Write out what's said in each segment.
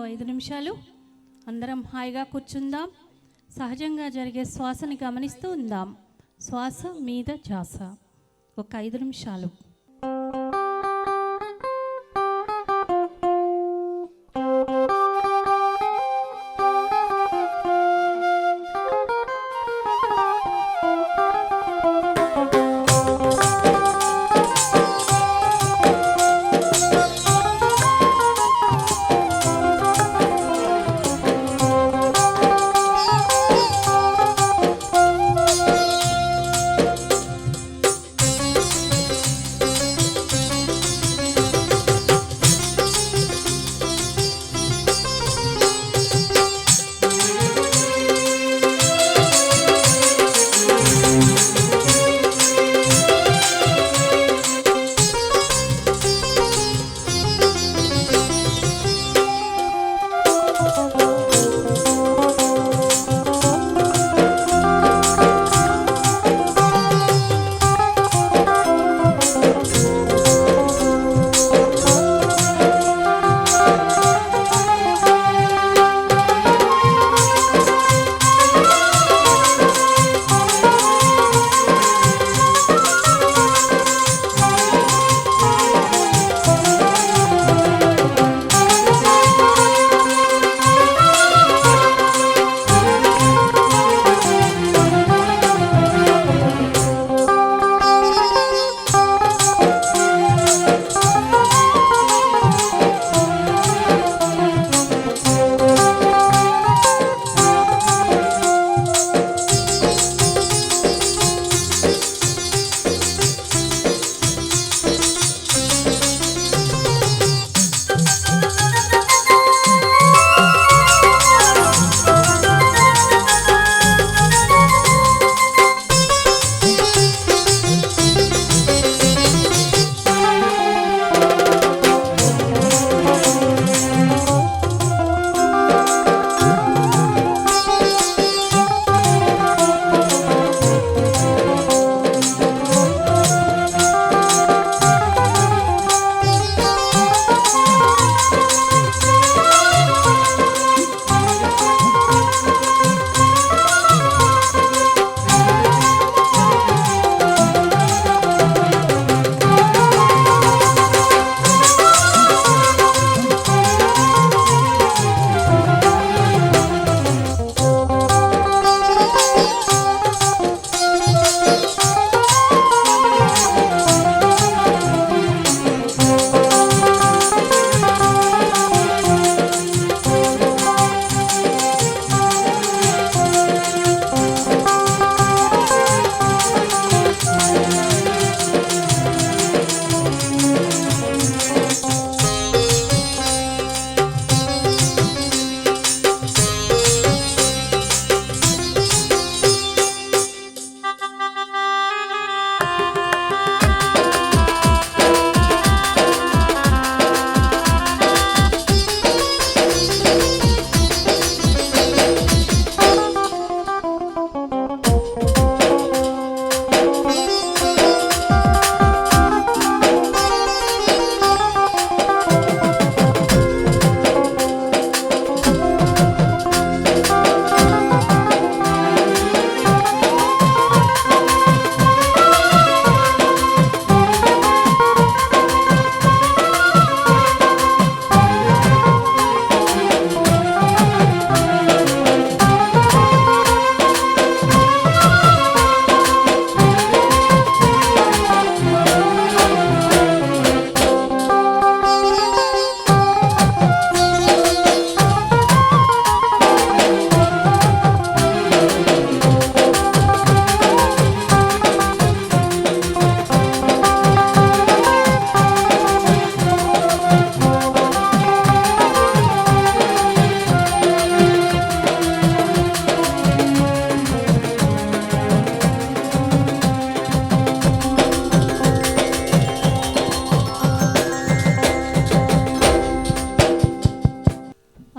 5 నిమిషాలు అందరం హాయిగా కూర్చుందాం. సహజంగా జరిగే శ్వాసని గమనిస్తూ ఉందాం. శ్వాస మీద ధ్యాస. ఒక 5 నిమిషాలు.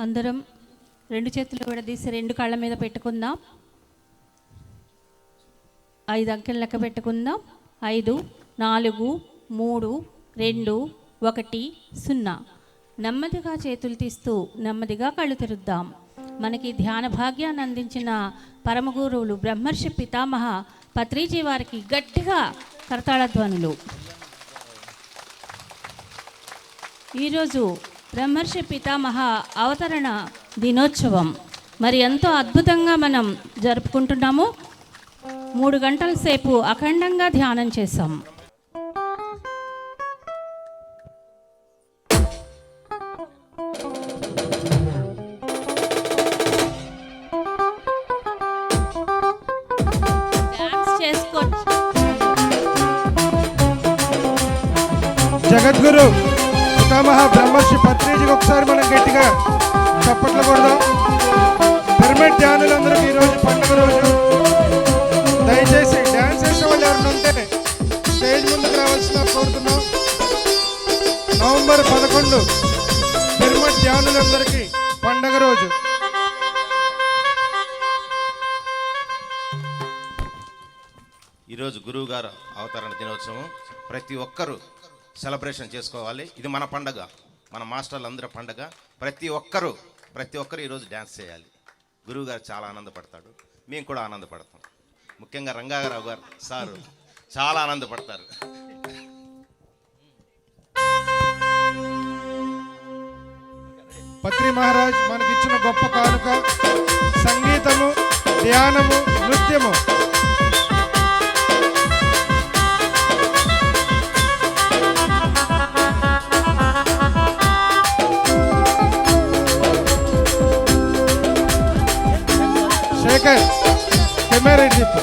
అందరం రెండు చేతులు విడదీసి రెండు కాళ్ళ మీద పెట్టుకుందాం. 5 అంకెలు లెక్క పెట్టుకుందాం. 5 4 3 2 1 0. నెమ్మదిగా చేతులు తీస్తూ నెమ్మదిగా కళ్ళు తెరుద్దాం. మనకి ధ్యాన భాగ్యాన్ని అందించిన పరమగురువులు బ్రహ్మర్షి పితామహ పత్రిజీ వారికి గట్టిగా కరతాళ ధ్వనులు. ఈరోజు బ్రహ్మర్షి పితామహ అవతరణ దినోత్సవం మరి ఎంతో అద్భుతంగా మనం జరుపుకుంటున్నాము. 3 గంటల సేపు అఖండంగా ధ్యానం చేశాం. జగద్గురు పితామహ బ్రహ్మర్షి పత్రిజీకి ఒకసారి మనం గట్టిగా చప్పట్లు కొడదాం. పిరమిడ్ ధ్యానులందరికీ ఈరోజు పండుగ రోజు. దయచేసి డ్యాన్స్ చేసే వాళ్ళు ఎవరైనా ఉంటే స్టేజ్ ముందుకు రావాల్సిన కోరుతున్నాం. నవంబర్ 11 పిరమిడ్ ధ్యానులందరికీ పండుగ రోజు. ఈరోజు గురువు గారు అవతరణ దినోత్సవం. ప్రతి ఒక్కరూ సెలబ్రేషన్ చేసుకోవాలి. ఇది మన పండగ, మన మాస్టర్లు అందరి పండగ. ప్రతి ఒక్కరూ ఈరోజు డ్యాన్స్ చేయాలి. గురువు గారు చాలా ఆనందపడతాడు, మేము కూడా ఆనందపడతాం. ముఖ్యంగా రంగారావు గారు సారు చాలా ఆనందపడతారు. పత్రి మహారాజ్ మనకిచ్చిన గొప్ప కానుక సంగీతము, ధ్యానము, నృత్యము. శేఖర్ కెమెరా తిప్పు.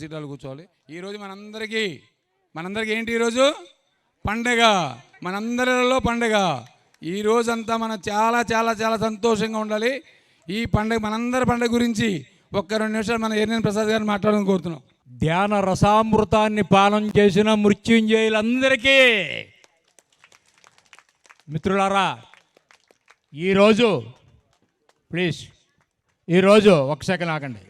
సీట్లు కూర్చోవాలి. ఈరోజు మనందరికీ ఏంటి ఈరోజు పండగ, మనందరిలో పండగ. ఈ రోజంతా మనం చాలా చాలా చాలా సంతోషంగా ఉండాలి. ఈ పండగ మనందరి పండగ గురించి ఒక్క 2 నిమిషాలు మన ఎర్నేని ప్రసాద్ గారిని మాట్లాడాలని కోరుతున్నాం. ధ్యాన రసామృతాన్ని పానం చేసిన మృత్యుంజయులందరికీ మిత్రులారా, ఈరోజు ఒక సెకండ్ ఆగండి.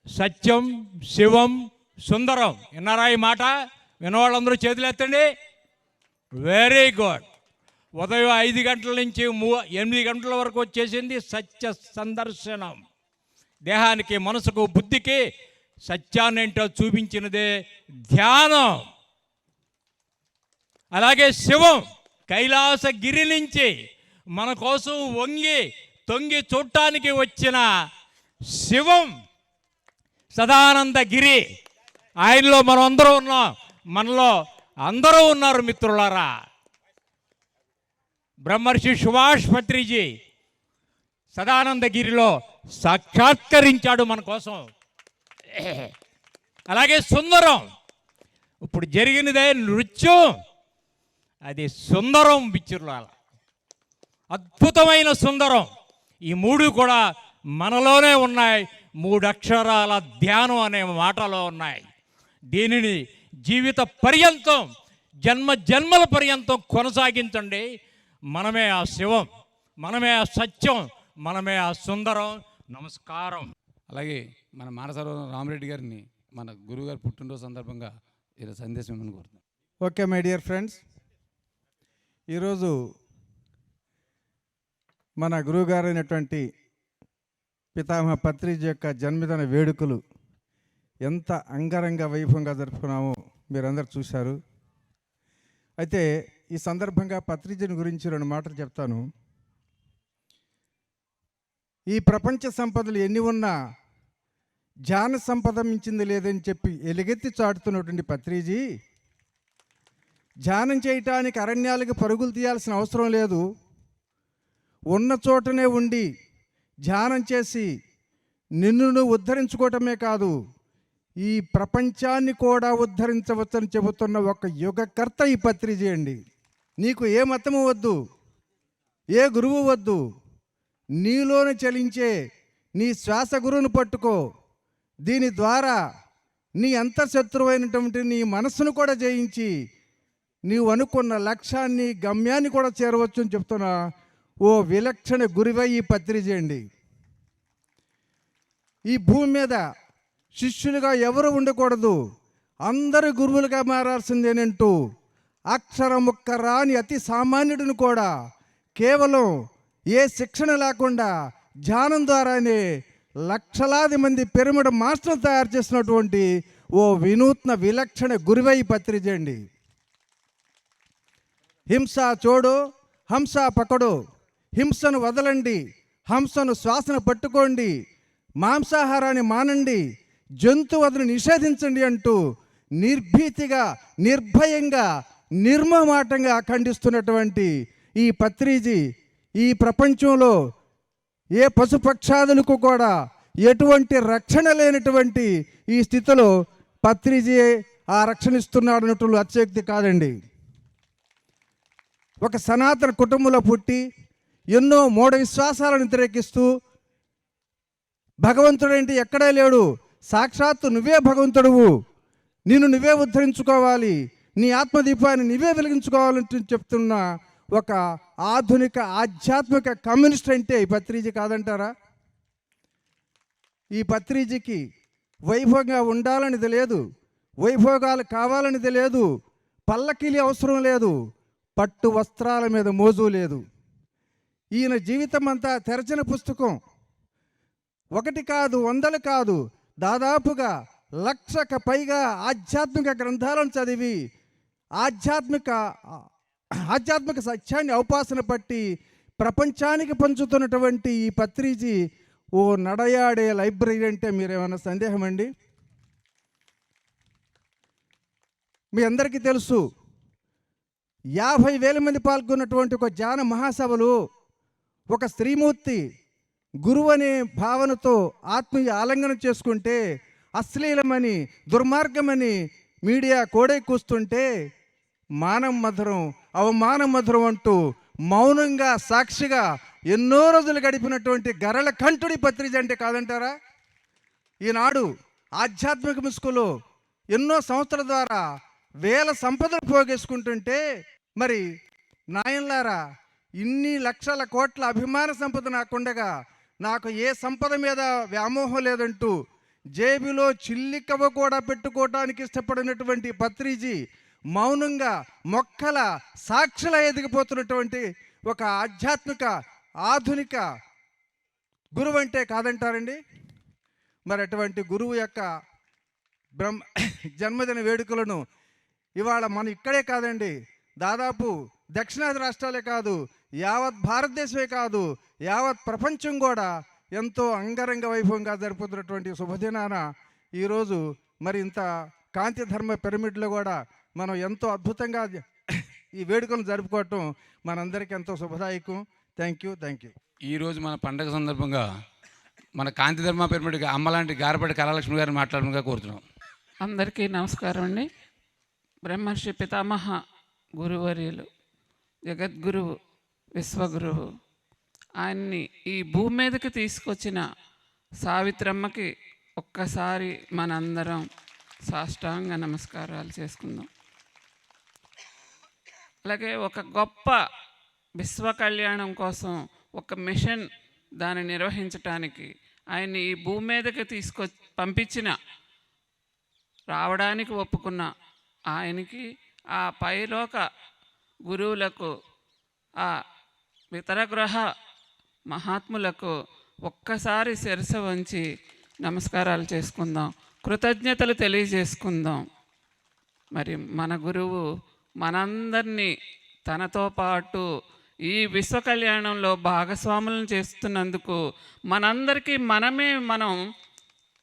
సత్యం, శివం, సుందరం. విన్నారా ఈ మాట? విన్నవాళ్ళందరూ చేతులు ఎత్తండి. Very good. ఉదయం 5 గంటల నుంచి 8 గంటల వరకు వచ్చేసింది సత్య సందర్శనం. దేహానికి, మనసుకు, బుద్ధికి సత్యాన్ని ఏంటో చూపించినదే ధ్యానం. అలాగే శివం కైలాసగిరి నుంచి మన కోసం తొంగి చూడటానికి వచ్చిన శివం సదానందగిరి. ఆయనలో మనం అందరూ ఉన్నాం, మనలో అందరూ ఉన్నారు మిత్రులారా. బ్రహ్మర్షి సుభాష్ పత్రిజీ సదానందగిరిలో సాక్షాత్కరించాడు మన కోసం. అలాగే సుందరం, ఇప్పుడు జరిగినదే నృత్యం, అది సుందరం మిత్రులారా, అద్భుతమైన సుందరం. ఈ 3 కూడా మనలోనే ఉన్నాయి. 3 అక్షరాల ధ్యానం అనే మాటలో ఉన్నాయి. దీనిని జీవిత పర్యంతం, జన్మల పర్యంతం కొనసాగించండి. మనమే ఆ శివం, మనమే ఆ సత్యం, మనమే ఆ సుందరం. నమస్కారం. అలాగే మన మానసరోవరం రామరెడ్డి గారిని మన గురువుగారు పుట్టినరోజు సందర్భంగా ఇలా సందేశం ఇవ్వమని కోరుతున్నాం. ఓకే మై డియర్ ఫ్రెండ్స్, ఈరోజు మన గురువుగారు అయినటువంటి పితామహ పత్రిజీ యొక్క జన్మదిన వేడుకలు ఎంత అంగరంగ వైభవంగా జరుపుకున్నామో మీరందరూ చూశారు. అయితే ఈ సందర్భంగా పత్రిజీని గురించి 2 మాటలు చెప్తాను. ఈ ప్రపంచ సంపదలు ఎన్ని ఉన్నా ధ్యాన సంపద మించింది లేదని చెప్పి ఎలుగెత్తి చాటుతున్నటువంటి పత్రిజీ ధ్యానం చేయటానికి అరణ్యాలకు పరుగులు తీయాల్సిన అవసరం లేదు. ఉన్న చోటనే ఉండి ధ్యానం చేసి నిన్ను ఉద్ధరించుకోవటమే కాదు, ఈ ప్రపంచాన్ని కూడా ఉద్ధరించవచ్చని చెబుతున్న ఒక యుగకర్త ఈ పత్రిజీ అండి. నీకు ఏ మతము వద్దు, ఏ గురువు వద్దు, నీలోనే చలించే నీ శ్వాస గురువును పట్టుకో. దీని ద్వారా నీ అంతఃశత్రువైనటువంటి నీ మనస్సును కూడా జయించి నీవు అనుకున్న లక్ష్యాన్ని, గమ్యాన్ని కూడా చేరవచ్చు అని చెప్తున్నా ఓ విలక్షణ గురువై ఈ పత్రిజీ అండి. ఈ భూమి మీద శిష్యులుగా ఎవరు ఉండకూడదు, అందరూ గురువులుగా మారాల్సిందేనంటూ అక్షరముక్క రాని అతి సామాన్యుడిని కూడా కేవలం ఏ శిక్షణ లేకుండా ధ్యానం ద్వారానే లక్షలాది మంది పిరమిడ్ మాస్టర్లు తయారు చేసినటువంటి ఓ వినూత్న విలక్షణ గురువై పత్రిజీ అండి. హింస చూడు, హంస పకడు, హింసను వదలండి, హంసను శ్వాసను పట్టుకోండి, మాంసాహారాన్ని మానండి, జంతువధను నిషేధించండి అంటూ నిర్భీతిగా, నిర్భయంగా, నిర్మమాటంగా ఖండిస్తున్నటువంటి ఈ పత్రిజీ ఈ ప్రపంచంలో ఏ పశుపక్షాదులకు కూడా ఎటువంటి రక్షణ లేనటువంటి ఈ స్థితిలో పత్రిజీ ఆ రక్షణ ఇస్తున్నాడు అన్నట్లు అతిశయోక్తి కాదండి. ఒక సనాతన కుటుంబంలో పుట్టి ఎన్నో మూఢ విశ్వాసాలను వ్యతిరేకిస్తూ భగవంతుడేంటి ఎక్కడే లేడు, సాక్షాత్తు నువ్వే భగవంతుడువు, నిన్ను నువ్వే ఉద్ధరించుకోవాలి, నీ ఆత్మదీపాన్ని నువ్వే వెలిగించుకోవాలని చెప్తున్న ఒక ఆధునిక ఆధ్యాత్మిక కమ్యూనిస్ట్ అంటే ఈ పత్రిజీ కాదంటారా? ఈ పత్రిజీకి వైభవంగా ఉండాలనేది లేదు, వైభోగాలు కావాలనేది లేదు, పల్లకిలి అవసరం లేదు, పట్టు వస్త్రాల మీద మోజు లేదు. ఈయన జీవితం అంతా తెరచిన పుస్తకం. 1 కాదు, 100 కాదు, దాదాపుగా 1,00,000కు పైగా ఆధ్యాత్మిక గ్రంథాలను చదివి ఆధ్యాత్మిక సత్యాన్ని ఔపాసన పట్టి ప్రపంచానికి పంచుతున్నటువంటి ఈ పత్రిజీ ఓ నడయాడే లైబ్రరీ అంటే మీరేమన్నా సందేహం అండి? మీ అందరికీ తెలుసు, 50,000 మంది పాల్గొన్నటువంటి ఒక ధ్యాన మహాసభలు ఒక స్త్రీమూర్తి గురువు అనే భావనతో ఆత్మీయ ఆలింగనం చేసుకుంటే అశ్లీలమని దుర్మార్గమని మీడియా కోడై కూస్తుంటే మానం మధురం అవమానం మధురం అంటూ మౌనంగా సాక్షిగా ఎన్నో రోజులు గడిపినటువంటి గరళ కంఠుడి పత్రిక అంటే కాదంటారా? ఈనాడు ఆధ్యాత్మిక ముసుగులో ఎన్నో సంస్థల ద్వారా వేల సంపదలు పోగేసుకుంటుంటే మరి నాయనలారా, ఇన్ని లక్షల కోట్ల అభిమాన సంపద నాకుండగా నాకు ఏ సంపద మీద వ్యామోహం లేదంటూ జేబులో చిల్లికవ్వ కూడా పెట్టుకోవటానికి ఇష్టపడినటువంటి పత్రిజీ మౌనంగా మొక్కల సాక్షుల ఎదిగిపోతున్నటువంటి ఒక ఆధ్యాత్మిక ఆధునిక గురువు అంటే కాదంటారండి? మరి అటువంటి గురువు యొక్క జన్మదిన వేడుకలను ఇవాళ మనం ఇక్కడే కాదండి, దాదాపు దక్షిణాది రాష్ట్రాలే కాదు, యావత్ భారతదేశమే కాదు, యావత్ ప్రపంచం కూడా ఎంతో అంగరంగ వైభవంగా జరుపుతున్నటువంటి శుభదినాన ఈరోజు మరి ఇంత కాంతి ధర్మ పిరమిడ్లో కూడా మనం ఎంతో అద్భుతంగా ఈ వేడుకలను జరుపుకోవటం మనందరికీ ఎంతో శుభదాయకం. Thank you. ఈరోజు మన పండగ సందర్భంగా మన కాంతి ధర్మ పిరమిడ్ అమ్మలాంటి గారపడి కళాలక్ష్మి గారిని మాట్లాడడంగా కోరుతున్నాం. అందరికీ నమస్కారం అండి. బ్రహ్మర్షి పితామహ గురువర్యులు, జగద్గురువు, విశ్వగురువు, ఆయన్ని ఈ భూమి మీదకి తీసుకొచ్చిన సావిత్రమ్మకి ఒక్కసారి మనందరం సాష్టాంగ నమస్కారాలు చేసుకుందాం. అలాగే ఒక గొప్ప విశ్వ కళ్యాణం కోసం ఒక మిషన్ దాన్ని నిర్వహించటానికి ఆయన్ని ఈ భూమి మీదకి పంపించిన రావడానికి ఒప్పుకున్న ఆయనకి, ఆ పైలోక గురువులకు, ఆ ఇతర గ్రహ మహాత్ములకు ఒక్కసారి శిరస్సు వంచి నమస్కారాలు చేసుకుందాం, కృతజ్ఞతలు తెలియజేసుకుందాం. మరి మన గురువు మనందరినీ తనతో పాటు ఈ విశ్వ కళ్యాణంలో భాగస్వాములను చేస్తున్నందుకు మనందరికీ మనం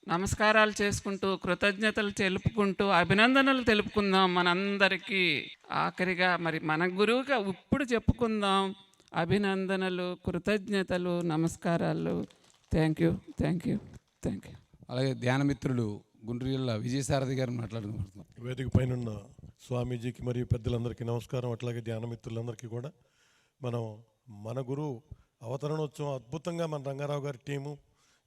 నమస్కారాలు చేసుకుంటూ కృతజ్ఞతలు తెలుపుకుంటూ అభినందనలు తెలుపుకుందాం. మనందరికీ ఆఖరిగా మరి మన గురువుగా ఇప్పుడు చెప్పుకుందాం అభినందనలు, కృతజ్ఞతలు, నమస్కారాలు. Thank you. అలాగే ధ్యానమిత్రులు గుంటూరు జిల్లా విజయసారథి గారిని మాట్లాడుకుంటున్నాం. వేదిక పైన ఉన్న స్వామీజీకి మరియు పెద్దలందరికీ నమస్కారం. అట్లాగే ధ్యానమిత్రులందరికీ కూడా మన గురువు అవతరణోత్సవం అద్భుతంగా మన రంగారావు గారి టీము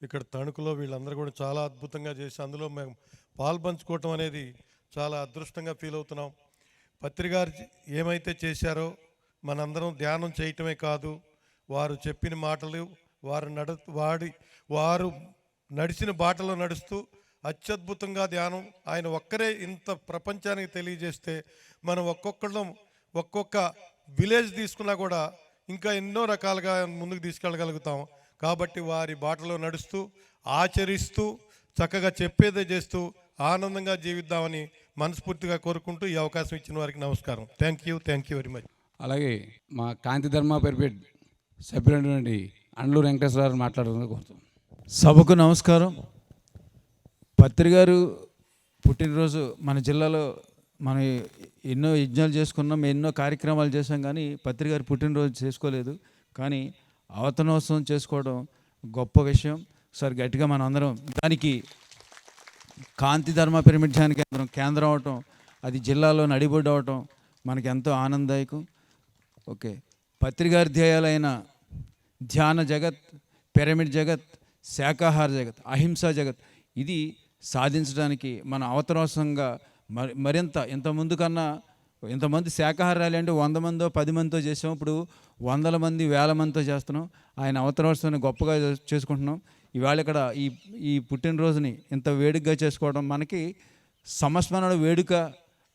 ఇక్కడ తణుకులో వీళ్ళందరూ కూడా చాలా అద్భుతంగా చేసి అందులో మేము పాల్పంచుకోవటం అనేది చాలా అదృష్టంగా ఫీల్ అవుతున్నాం. పత్రిగారు ఏమైతే చేశారో మనందరం ధ్యానం చేయటమే కాదు, వారు చెప్పిన మాటలు వారు నడిచిన బాటలో నడుస్తూ అత్యద్భుతంగా ధ్యానం ఆయన ఒక్కరే ఇంత ప్రపంచానికి తెలియజేస్తే మనం ఒక్కొక్క విలేజ్ తీసుకున్నా కూడా ఇంకా ఎన్నో రకాలుగా ముందుకు తీసుకెళ్ళగలుగుతాం. కాబట్టి వారి బాటలో నడుస్తూ ఆచరిస్తూ చక్కగా చెప్పేదే చేస్తూ ఆనందంగా జీవిద్దామని మనస్ఫూర్తిగా కోరుకుంటూ ఈ అవకాశం ఇచ్చిన వారికి నమస్కారం. Thank you very much. అలాగే మా కాంతి ధర్మ పిరమిడ్ సభ్యులైనటువంటి అండ్లూరు వెంకటేశ్వరరావు మాట్లాడాలని కోరుతాం. సభకు నమస్కారం. పత్రిగారు పుట్టినరోజు మన జిల్లాలో మనం ఎన్నో యజ్ఞాలు చేసుకున్నాం, ఎన్నో కార్యక్రమాలు చేసాం, కానీ పత్రిగారు పుట్టినరోజు చేసుకోలేదు. కానీ అవతరణోత్సవం చేసుకోవడం గొప్ప విషయం సార్. గట్టిగా మనం అందరం దానికి కాంతి ధర్మ పిరమిడ్ ధ్యాన కేంద్రం అవటం, అది జిల్లాలో నడిబొడ్డు అవటం మనకి ఎంతో ఆనందదాయకం. ఓకే, పత్రిగారి ధ్యేయాలైన ధ్యాన జగత్, పిరమిడ్ జగత్, శాకాహార జగత్, అహింసా జగత్, ఇది సాధించడానికి మన అవతరణోత్సవంగా మరింత ఇంతకుముందు కన్నా ఇంతమంది శాకాహార ర్యాలీ అంటే 100 మందో 10 మందితో చేసాం, ఇప్పుడు 100 మంది 1000 మందితో చేస్తున్నాం. ఆయన అవతరణోత్సవాన్ని గొప్పగా చేసుకుంటున్నాం. ఇవాళ ఇక్కడ ఈ పుట్టినరోజుని ఇంత వేడుకగా చేసుకోవడం మనకి సంస్మరణ వేడుక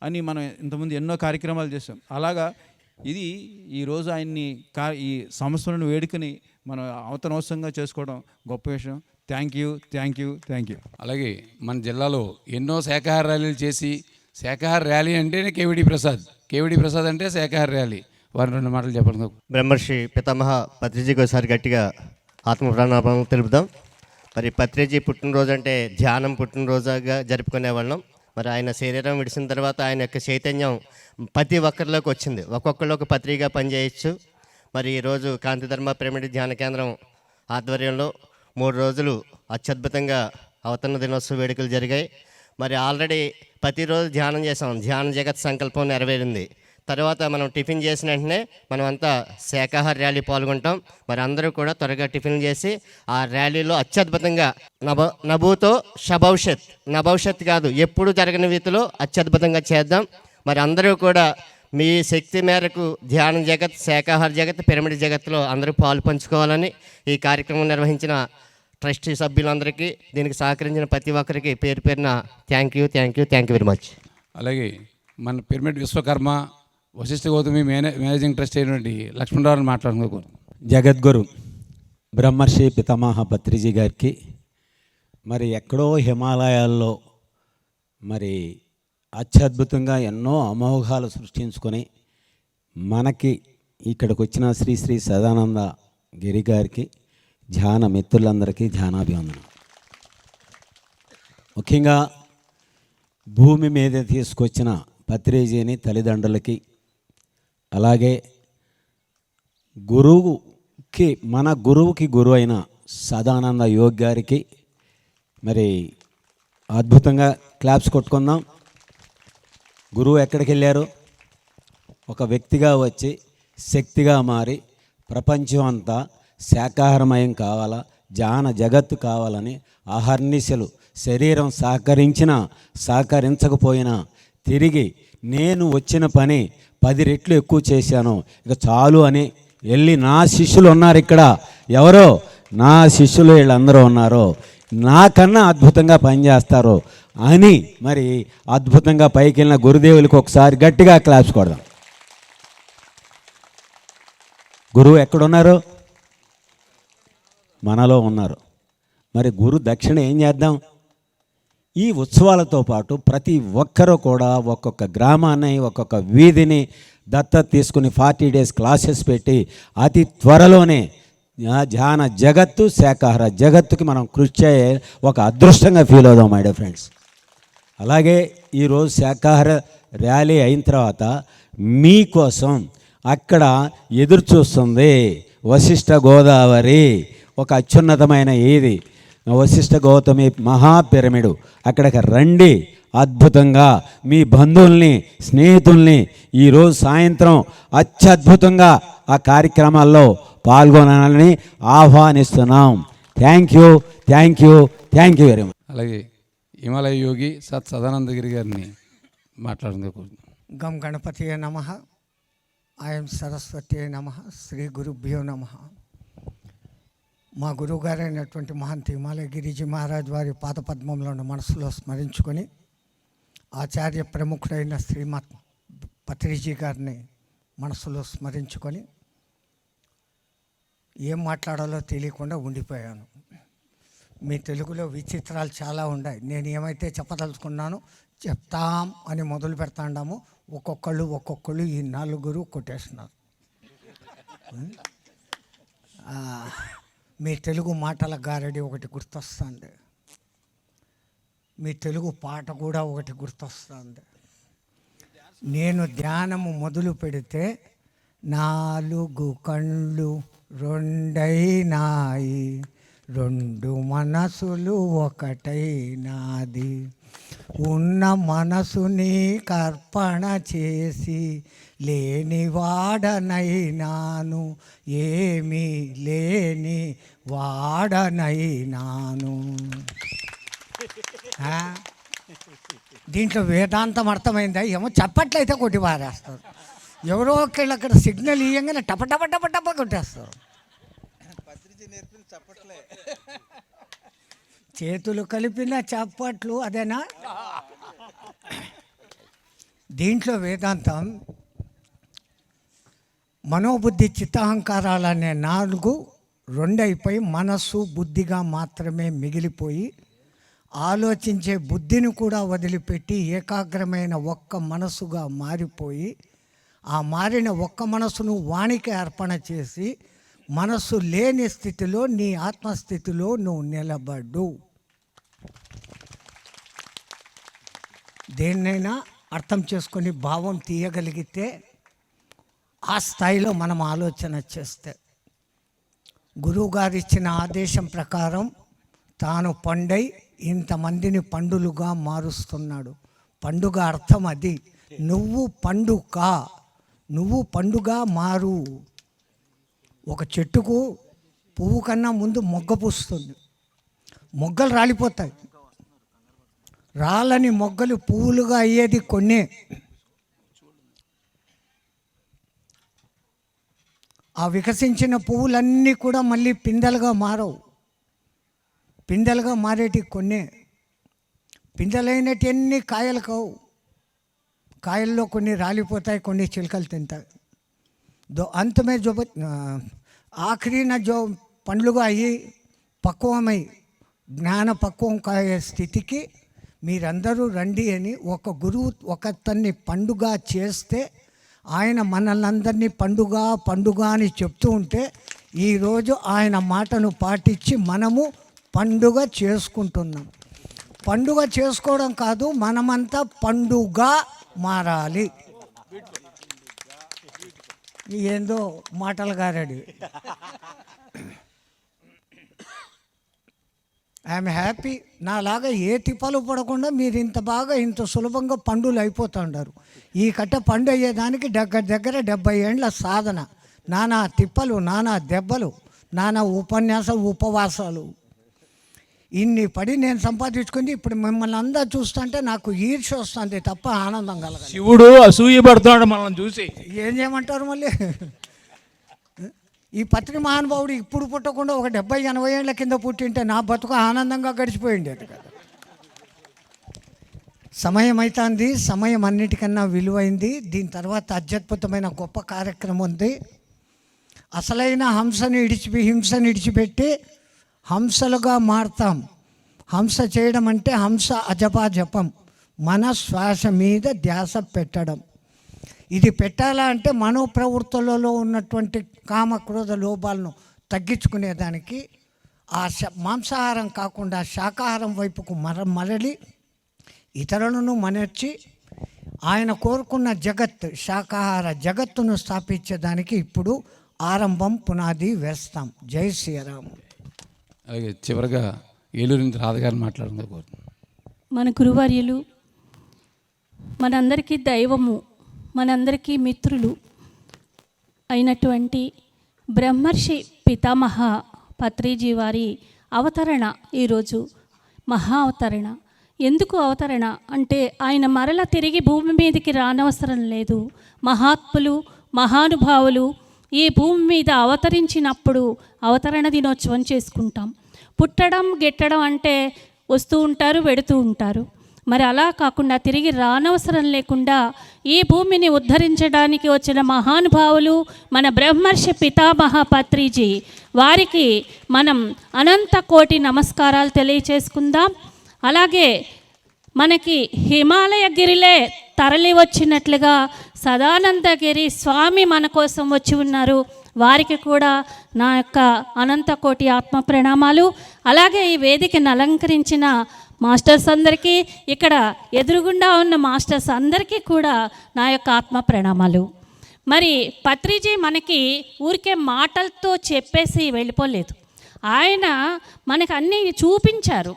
అని మనం ఇంతకుముందు ఎన్నో కార్యక్రమాలు చేసాం. అలాగా ఇది ఈరోజు ఆయన్ని ఈ సంస్మరణ వేడుకని మనం అవతరణోత్సవంగా చేసుకోవడం గొప్ప విషయం. Thank you. అలాగే మన జిల్లాలో ఎన్నో శాకాహార ర్యాలీలు చేసి, శాకాహార ర్యాలీ అంటేనే కేవిడి ప్రసాద్ అంటే శాకాహార ర్యాలీ. వారిని 2 మాటలు చెప్పండి. బ్రహ్మర్షి పితామహ పత్రిజీకి ఒకసారి గట్టిగా ఆత్మ ప్రణామం తెలుపుదాం. మరి పత్రిజీ పుట్టినరోజు అంటే ధ్యానం పుట్టినరోజుగా జరుపుకునే వాళ్ళం. మరి ఆయన శరీరం విడిచిన తర్వాత ఆయన యొక్క చైతన్యం ప్రతి ఒక్కరిలోకి వచ్చింది. ఒక్కొక్కరు ఒక పత్రికగా పనిచేయచ్చు. మరి ఈరోజు కాంతి ధర్మ పిరమిడ్ ధ్యాన కేంద్రం ఆధ్వర్యంలో 3 రోజులు అత్యద్భుతంగా అవతరణ దినోత్సవ వేడుకలు జరిగాయి. మరి ఆల్రెడీ ప్రతిరోజు ధ్యానం చేసాం. ధ్యాన జగత్ సంకల్పం నెరవేరింది. తర్వాత మనం టిఫిన్ చేసిన వెంటనే మనమంతా శాకాహార ర్యాలీ పాల్గొంటాం. మరి అందరూ కూడా త్వరగా టిఫిన్ చేసి ఆ ర్యాలీలో అత్యద్భుతంగా నభూతో షభవిష్యత్, నభవిష్యత్ కాదు ఎప్పుడు జరగని రీతిలో అత్యద్భుతంగా చేద్దాం. మరి అందరూ కూడా మీ శక్తి మేరకు ధ్యాన జగత్, శాకాహార జగత్, పిరమిడ్ జగత్లో అందరూ పాలు పంచుకోవాలని ఈ కార్యక్రమం నిర్వహించిన ట్రస్టీ సభ్యులందరికీ, దీనికి సహకరించిన ప్రతి ఒక్కరికి పేరు పేరున థ్యాంక్ యూ వెరీ మచ్. అలాగే మన pyramid Vishwakarma Vasishtha Gautami managing trust అయినటువంటి లక్ష్మణరావుని మాట్లాడుకోరు. జగద్గురు బ్రహ్మర్షి పితామహ పత్రిజీ గారికి మరి ఎక్కడో హిమాలయాల్లో మరి అత్యద్భుతంగా ఎన్నో అమోఘాలు సృష్టించుకొని మనకి ఇక్కడికి వచ్చిన శ్రీ శ్రీ సదానంద గిరి గారికి, ధ్యాన మిత్రులందరికీ ధ్యానాభివందనం. ముఖ్యంగా భూమి మీద తీసుకొచ్చిన పత్రిజీని తల్లిదండ్రులకి, అలాగే మన గురువుకి గురువు అయిన సదానంద యోగి గారికి మరి అద్భుతంగా క్లాప్స్ కొట్టుకుందాం. గురువు ఎక్కడికి వెళ్ళారు? ఒక వ్యక్తిగా వచ్చి శక్తిగా మారి ప్రపంచం అంతా శాకాహారమయం కావాలా, ధ్యాన జగత్తు కావాలని అహర్నిశలు శరీరం సహకరించకపోయినా తిరిగి నేను వచ్చిన పని 10 రెట్లు ఎక్కువ చేశాను, ఇక చాలు అని వెళ్ళి, నా శిష్యులు ఉన్నారు ఇక్కడ, ఎవరో నా శిష్యులు వీళ్ళందరూ ఉన్నారో, నాకన్నా అద్భుతంగా పనిచేస్తారు అని మరి అద్భుతంగా పైకి వెళ్ళిన గురుదేవులకి ఒకసారి గట్టిగా క్లాప్స్ కొడదాం. గురువు ఎక్కడున్నారు? మనలో ఉన్నారు. మరి గురు దక్షిణ ఏం చేద్దాం? ఈ ఉత్సవాలతో పాటు ప్రతి ఒక్కరూ కూడా ఒక్కొక్క గ్రామాన్ని, ఒక్కొక్క వీధిని దత్తత తీసుకుని 40 డేస్ క్లాసెస్ పెట్టి అతి త్వరలోనే ధ్యాన జగత్తు, శాకాహార జగత్తుకి మనం కృషి చేయ ఒక అదృష్టంగా ఫీల్ అవుదాం మై డియర్ ఫ్రెండ్స్. అలాగే ఈరోజు శాకాహార ర్యాలీ అయిన తర్వాత మీకోసం అక్కడ ఎదురు చూస్తుంది వశిష్ఠ గోదావరి, ఒక అత్యున్నతమైన ఏది వశిష్ఠ గౌతమి మహాపిరమిడు. అక్కడికి రండి, అద్భుతంగా మీ బంధువుల్ని, స్నేహితుల్ని ఈరోజు సాయంత్రం అత్యద్భుతంగా ఆ కార్యక్రమాల్లో పాల్గొనాలని ఆహ్వానిస్తున్నాం. Thank you very much. అలాగే హిమాలయ యోగి సదానందగిరి గారిని మాట్లాడుకుందాం. గం గణపతి నమః, ఐఎం సరస్వతి నమః, శ్రీ గురుభ్యో నమః. మా గురువుగారైనటువంటి మహంత్ హిమాలయ గిరిజీ మహారాజ్ వారి పాదపద్మంలో మనసులో స్మరించుకొని ఆచార్య ప్రముఖుడైన శ్రీమత్ పత్రిజీ గారిని మనసులో స్మరించుకొని ఏం మాట్లాడాలో తెలియకుండా ఉండిపోయాను. మీ తెలుగులో విచిత్రాలు చాలా ఉన్నాయి. నేను ఏమైతే చెప్పదలుచుకున్నానో చెప్తాం అని మొదలు పెడతాండాము, ఒక్కొక్కళ్ళు ఈ 4 కొట్టేస్తున్నారు. మీ తెలుగు మాటల గారడి ఒకటి గుర్తొస్తుంది, మీ తెలుగు పాట కూడా ఒకటి గుర్తొస్తుంది. నేను ధ్యానము మొదలు పెడితే 4 కళ్ళు 2 2 మనసులు ఒకటైనాది, ఉన్న మనసుని కర్పణ చేసి లేనివాడనైనాను, ఏమీ లేని వాడనైనాను. దీంట్లో వేదాంతం అర్థమైందా ఏమో? చప్పట్లయితే కొట్టి పారేస్తారు. ఎవరో ఒకళ్ళు అక్కడ సిగ్నల్ ఇయ్యంగానే టప కొట్టేస్తారు. చేతులు కలిపిన చప్పట్లు అదేనా? దీంట్లో వేదాంతం మనోబుద్ధి చిత్తహంకారాలనే 4 2 మనస్సు బుద్ధిగా మాత్రమే మిగిలిపోయి ఆలోచించే బుద్ధిని కూడా వదిలిపెట్టి ఏకాగ్రమైన ఒక్క మనసుగా మారిపోయి ఆ మారిన ఒక్క మనసును వానికి అర్పణ చేసి మనస్సు లేని స్థితిలో నీ ఆత్మస్థితిలో నువ్వు నిలబడు. దేన్నైనా అర్థం చేసుకొని భావం తీయగలిగితే ఆ స్థాయిలో మనం ఆలోచన చేస్తే గురువుగారు ఇచ్చిన ఆదేశం ప్రకారం తాను పండై ఇంతమందిని పండులుగా మారుస్తున్నాడు. పండుగ అర్థం అది. నువ్వు పండుగ మారు. ఒక చెట్టుకు పువ్వు కన్నా ముందు మొగ్గ పూస్తుంది. మొగ్గలు రాలిపోతాయి. రాలని మొగ్గలు పువ్వులుగా అయ్యేది కొన్నే. ఆ వికసించిన పువ్వులన్నీ కూడా మళ్ళీ పిందెలుగా మారవు. పిందెలుగా మారేటి కొన్నే. పిందెలైనటన్నీ కాయలు కావు. కాయల్లో కొన్ని రాలిపోతాయి, కొన్ని చిలుకలు తింటాయి. అంతమే ఆఖరిన పండ్లుగా అయ్యి పక్వమై జ్ఞాన పక్వం కాయే స్థితికి మీరందరూ రండి అని ఒక గురువు ఒకతన్ని పండుగ చేస్తే ఆయన మనల్ని అందరినీ పండుగ అని చెప్తూ ఉంటే ఈరోజు ఆయన మాటను పాటించి మనము పండుగ చేసుకుంటున్నాం. పండుగ చేసుకోవడం కాదు, మనమంతా పండుగ మారాలి. ఏందో మాటలు గారడి. I'm happy. నాలాగా ఏ తిప్పలు పడకుండా మీరు ఇంత సులభంగా పండులు అయిపోతుంటారు. ఈ కట్ట పండు అయ్యేదానికి దగ్గర 70 ఏండ్ల సాధన. నానా తిప్పలు, నానా దెబ్బలు, నానా ఉపవాసాలు ఇన్ని పడి నేను సంపాదించుకుంది. ఇప్పుడు మిమ్మల్ని అందరూ చూస్తుంటే నాకు ఈర్ష్య వస్తుంది తప్ప ఆనందం కలగదు. శివుడు అసూయ పడుతున్నాడు మనల్ని చూసి. ఏం చేయమంటారు మళ్ళీ? ఈ పత్రి మహానుభావుడు ఇప్పుడు పుట్టకుండా ఒక 70-80 ఏళ్ళ కింద పుట్టింటే నా బతుకు ఆనందంగా గడిచిపోయిండేది కదా. సమయం అవుతుంది. సమయం అన్నిటికన్నా విలువైంది. దీని తర్వాత అత్యద్భుతమైన గొప్ప కార్యక్రమం ఉంది. అసలైన హింసని ఇడిచిపెట్టి హంసలుగా మారుతాం. హంస చేయడం అంటే హంస అజపా జపం, మన శ్వాస మీద ధ్యాస పెట్టడం. ఇది పెట్టాలా అంటే మనోప్రవృత్తులలో ఉన్నటువంటి కామ క్రోధ లోభాలను తగ్గించుకునేదానికి ఆ మాంసాహారం కాకుండా శాకాహారం వైపుకు మరలి ఇతరులను మనర్చి ఆయన కోరుకున్న శాకాహార జగత్తును స్థాపించేదానికి ఇప్పుడు ఆరంభం పునాది వేస్తాం. జై శ్రీరామ్. అలాగే చివరిగా ఏలూరు నుంచి రాధగారిని మాట్లాడుకుంటూ కోరుతున్నాను. మన గురువర్యులు, మనందరికీ దైవము, మనందరికీ మిత్రులు అయినటువంటి బ్రహ్మర్షి పితామహ పత్రిజీ వారి అవతరణ ఈరోజు మహా అవతరణ. ఎందుకు అవతరణ అంటే ఆయన మరల తిరిగి భూమి మీదకి రానవసరం లేదు. మహాత్ములు, మహానుభావులు ఈ భూమి మీద అవతరించినప్పుడు అవతరణ దినోత్సవం చేసుకుంటాం. పుట్టడం గిట్టడం అంటే వస్తూ ఉంటారు, వెడుతూ ఉంటారు. మరి అలా కాకుండా తిరిగి రానవసరం లేకుండా ఈ భూమిని ఉద్ధరించడానికి వచ్చిన మహానుభావులు మన బ్రహ్మర్షి పితామహ పత్రిజీ వారికి మనం అనంత కోటి నమస్కారాలు తెలియచేసుకుందాం. అలాగే మనకి హిమాలయగిరిలే తరలి వచ్చినట్లుగా సదానందగిరి స్వామి మన కోసం వచ్చి ఉన్నారు. వారికి కూడా నా యొక్క అనంత కోటి ఆత్మ ప్రణామాలు. అలాగే ఈ వేదికను అలంకరించిన మాస్టర్స్ అందరికీ, ఇక్కడ ఎదురుగుండా ఉన్న మాస్టర్స్ అందరికీ కూడా నా యొక్క ఆత్మ ప్రణామాలు. మరి పత్రిజీ మనకి ఊరికే మాటలతో చెప్పేసి వెళ్ళిపోలేదు. ఆయన మనకు అన్నీ చూపించారు.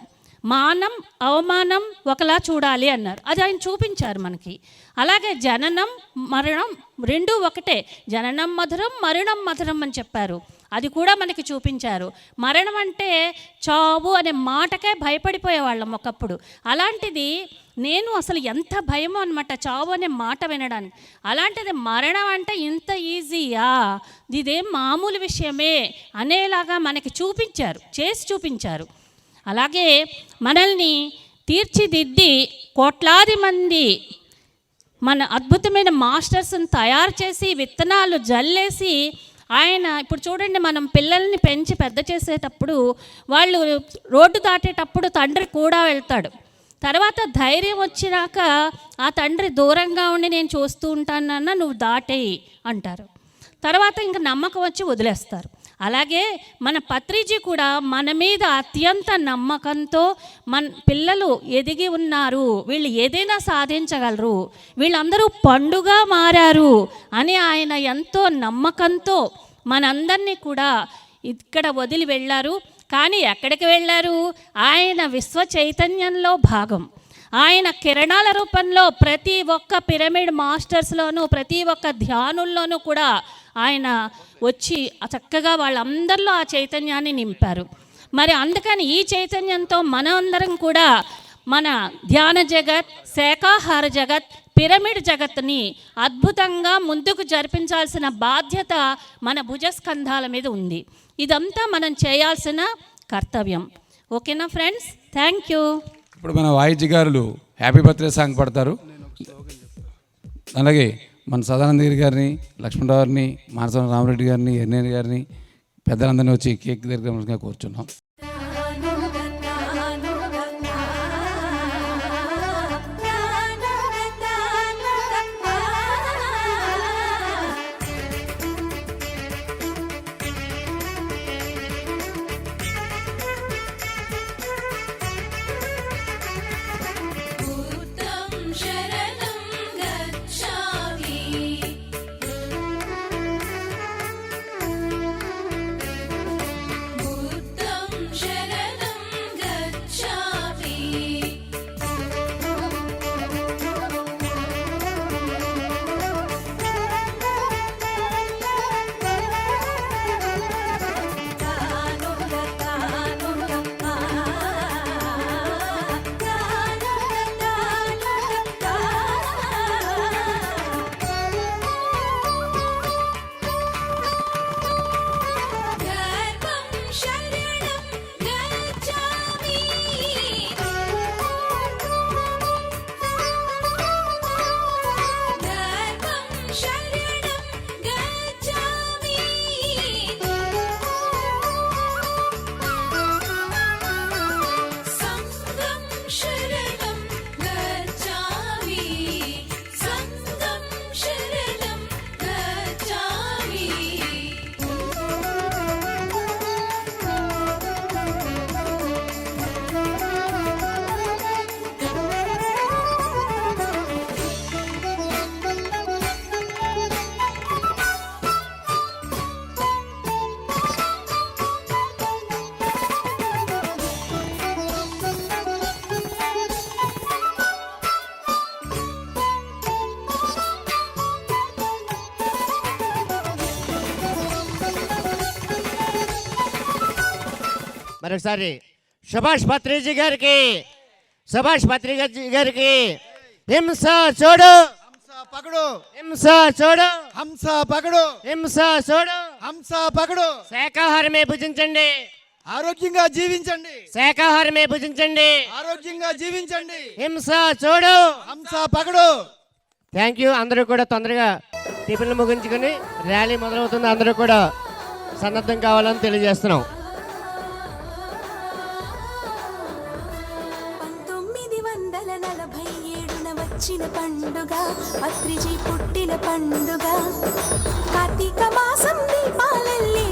మానం అవమానం ఒకలా చూడాలి అన్నారు, అది ఆయన చూపించారు మనకి. అలాగే జననం మరణం రెండూ ఒకటే, జననం మధురం మరణం మధురం అని చెప్పారు, అది కూడా మనకి చూపించారు. మరణం అంటే చావు అనే మాటకే భయపడిపోయేవాళ్ళం ఒకప్పుడు. అలాంటిది నేను అసలు ఎంత భయమో అనమాట చావు అనే మాట వినడానికి. అలాంటిది మరణం అంటే ఇంత ఈజీయా, ఇదేం మామూలు విషయమే అనేలాగా మనకి చూపించారు, చేసి చూపించారు. అలాగే మనల్ని తీర్చిదిద్ది కోట్లాది మంది మన అద్భుతమైన మాస్టర్స్ని తయారు చేసి విత్తనాలు జల్లేసి ఆయన ఇప్పుడు చూడండి, మనం పిల్లల్ని పెంచి పెద్ద చేసేటప్పుడు వాళ్ళు రోడ్డు దాటేటప్పుడు తండ్రి కూడా వెళ్తాడు. తర్వాత ధైర్యం వచ్చినాక ఆ తండ్రి దూరంగా ఉండి నేను చూస్తూ ఉంటానన్న నువ్వు దాటేయి అంటారు. తర్వాత ఇంకా నమ్మకం వచ్చి వదిలేస్తారు. అలాగే మన పత్రిజీ కూడా మన మీద అత్యంత నమ్మకంతో మన పిల్లలు ఎదిగి ఉన్నారు, వీళ్ళు ఏదైనా సాధించగలరు, వీళ్ళందరూ పండుగ మారారు అని ఆయన ఎంతో నమ్మకంతో మనందరినీ కూడా ఇక్కడ వదిలి వెళ్ళారు. కానీ ఎక్కడికి వెళ్ళారు? ఆయన విశ్వ చైతన్యంలో భాగం. ఆయన కిరణాల రూపంలో ప్రతి ఒక్క పిరమిడ్ మాస్టర్స్లోనూ, ప్రతి ఒక్క ధ్యానుల్లోనూ కూడా ఆయన వచ్చి చక్కగా వాళ్ళందరిలో ఆ చైతన్యాన్ని నింపారు. మరి అందుకని ఈ చైతన్యంతో మనం అందరం కూడా మన ధ్యాన జగత్, శాకాహార జగత్, పిరమిడ్ జగత్ని అద్భుతంగా ముందుకు జరిపించాల్సిన బాధ్యత మన భుజస్కంధాల మీద ఉంది. ఇదంతా మనం చేయాల్సిన కర్తవ్యం. ఓకేనా ఫ్రెండ్స్? Thank you. ఇప్పుడు మన వాయిద్యకారులు హ్యాపీ బర్త్డే సాంగ్ పడతారు. అలాగే మన సదానందగిరి గారిని, లక్ష్మణరావు గారిని, మానస రామరెడ్డి గారిని, ఎర్నేని గారిని, పెద్దలందరినీ వచ్చి కేక్ దగ్గర కూర్చున్నాం. మరొకసారి సుభాష్ పత్రిజీ గారికి, సుభాష్ పత్రిజీ గారికి హింస చూడు, పకడు, హింస చూడు, హంస పకడు, హింస చూడు, హంస పకడు. శాకాహారమే భుజించండి, ఆరోగ్యంగా జీవించండి. శాకాహారమే భుజించండి, ఆరోగ్యంగా జీవించండి. హింస చూడు, హంస పకడు. Thank you. అందరూ కూడా తొందరగా టిఫిన్లు ముగించుకుని ర్యాలీ మొదలవుతుంది. అందరూ కూడా సన్నద్ధం కావాలని తెలియజేస్తున్నాం. 1947 వచ్చిన పండుగ పత్రిజీ పుట్టిన పండుగ. కార్తీక మాసం దీపాలెల్లి